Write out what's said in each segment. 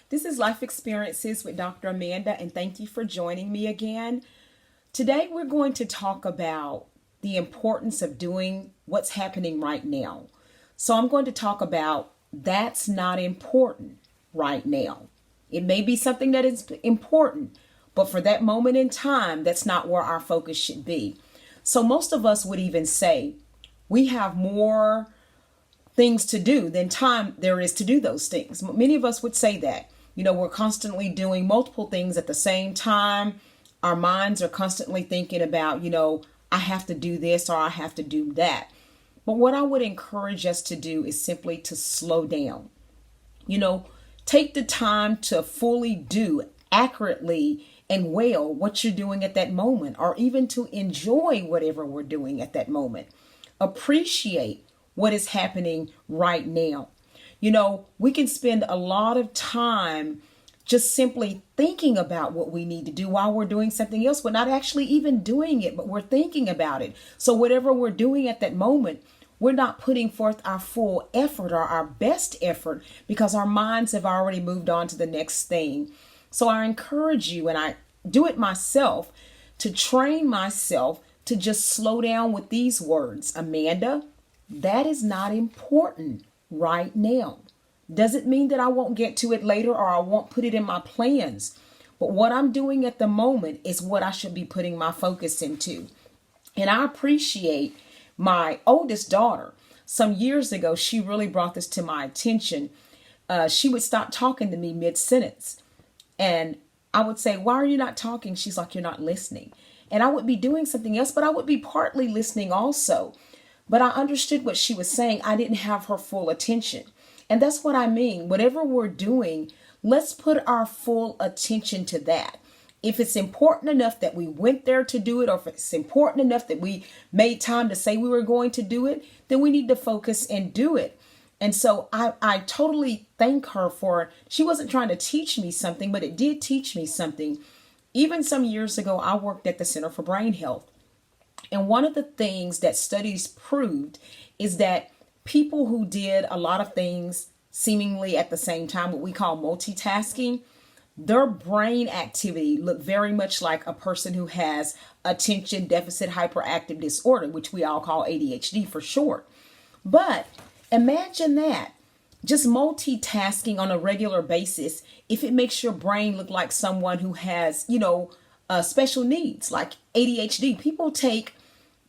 This is Life Experiences with Dr. Amanda, and thank you for joining me again. Today, we're going to talk about the importance of doing what's happening right now. So, I'm going to talk about that's not important right now. It may be something that is important, but for that moment in time, that's not where our focus should be. So, most of us would even say we have more things to do than time there is to do those things. Many of us would say that. We're constantly doing multiple things at the same time. Our minds are constantly thinking about, I have to do this or I have to do that. But what I would encourage us to do is simply to slow down. Take the time to fully do accurately and well what you're doing at that moment, or even to enjoy whatever we're doing at that moment. Appreciate what is happening right now. We can spend a lot of time just simply thinking about what we need to do while we're doing something else. We're not actually even doing it, but we're thinking about it. So whatever we're doing at that moment, we're not putting forth our full effort or our best effort because our minds have already moved on to the next thing. So I encourage you, and I do it myself, to train myself to just slow down with these words. Amanda, that is not important right now. Doesn't mean that I won't get to it later or I won't put it in my plans. But what I'm doing at the moment is what I should be putting my focus into. And I appreciate my oldest daughter. Some years ago, she really brought this to my attention. She would stop talking to me mid-sentence. And I would say, why are you not talking? She's like, you're not listening. And I would be doing something else, but I would be partly listening also. But I understood what she was saying. I didn't have her full attention. And that's what I mean. Whatever we're doing, let's put our full attention to that. If it's important enough that we went there to do it, or if it's important enough that we made time to say we were going to do it, then we need to focus and do it. And so I totally thank her for, she wasn't trying to teach me something, but it did teach me something. Even some years ago, I worked at the Center for Brain Health. And one of the things that studies proved is that people who did a lot of things seemingly at the same time, what we call multitasking, their brain activity looked very much like a person who has attention deficit hyperactive disorder, which we all call ADHD for short. But imagine that, just multitasking on a regular basis, if it makes your brain look like someone who has, special needs like ADHD. People take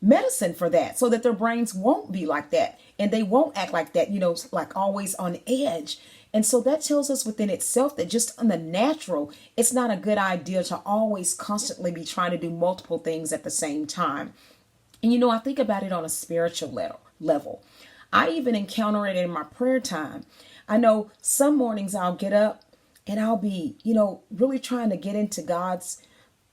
medicine for that so that their brains won't be like that and they won't act like that, like always on edge. And so that tells us within itself that just on the natural, it's not a good idea to always constantly be trying to do multiple things at the same time. And I think about it on a spiritual level. I even encounter it in my prayer time. I know some mornings I'll get up and I'll be, really trying to get into God's,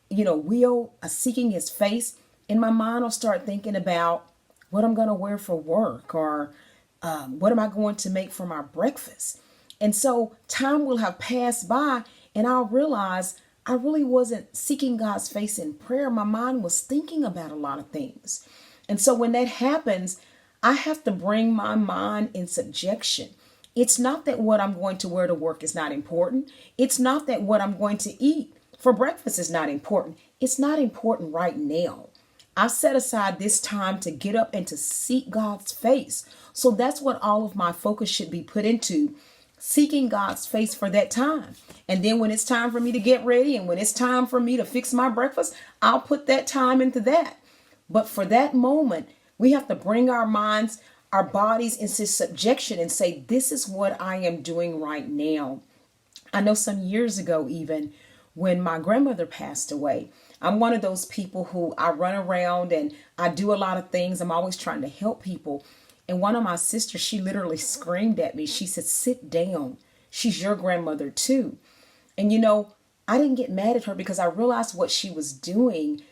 will, seeking his face. And my mind will start thinking about what I'm going to wear for work, or what am I going to make for my breakfast. And so time will have passed by and I'll realize I really wasn't seeking God's face in prayer. My mind was thinking about a lot of things. And so when that happens, I have to bring my mind in subjection. It's not that what I'm going to wear to work is not important. It's not that what I'm going to eat for breakfast is not important. It's not important right now. I set aside this time to get up and to seek God's face. So that's what all of my focus should be put into, seeking God's face for that time. And then when it's time for me to get ready and when it's time for me to fix my breakfast, I'll put that time into that. But for that moment, we have to bring our minds, our bodies into subjection and say, this is what I am doing right now. I know some years ago, even when my grandmother passed away, I'm one of those people who I run around and I do a lot of things. I'm always trying to help people. And one of my sisters, she literally screamed at me. She said, sit down. She's your grandmother too. And I didn't get mad at her because I realized what she was doing.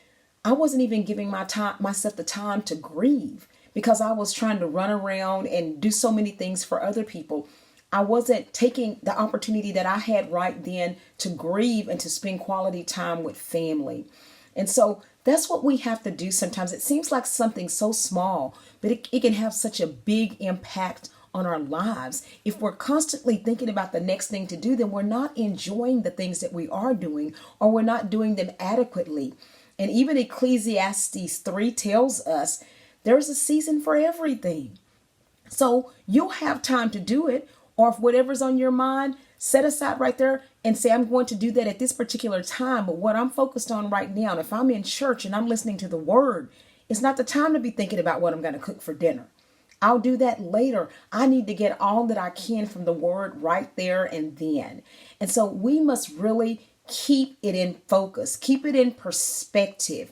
I wasn't even giving myself the time to grieve because I was trying to run around and do so many things for other people. I wasn't taking the opportunity that I had right then to grieve and to spend quality time with family. And so that's what we have to do sometimes. It seems like something so small, but it can have such a big impact on our lives. If we're constantly thinking about the next thing to do, then we're not enjoying the things that we are doing, or we're not doing them adequately. And even Ecclesiastes 3 tells us there's a season for everything. So you'll have time to do it, or if whatever's on your mind, set aside right there and say, I'm going to do that at this particular time. But what I'm focused on right now, and if I'm in church and I'm listening to the word, it's not the time to be thinking about what I'm going to cook for dinner. I'll do that later. I need to get all that I can from the word right there and then. And so we must really keep it in focus, keep it in perspective.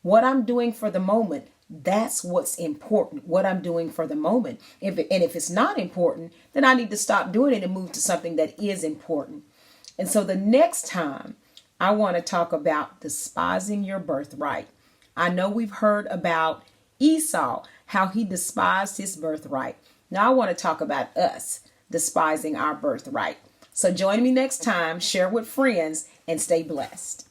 What I'm doing for the moment, that's what's important, what I'm doing for the moment. If it's not important, then I need to stop doing it and move to something that is important. And so the next time I want to talk about despising your birthright. I know we've heard about Esau, how he despised his birthright. Now I want to talk about us despising our birthright. So join me next time, share with friends, and stay blessed.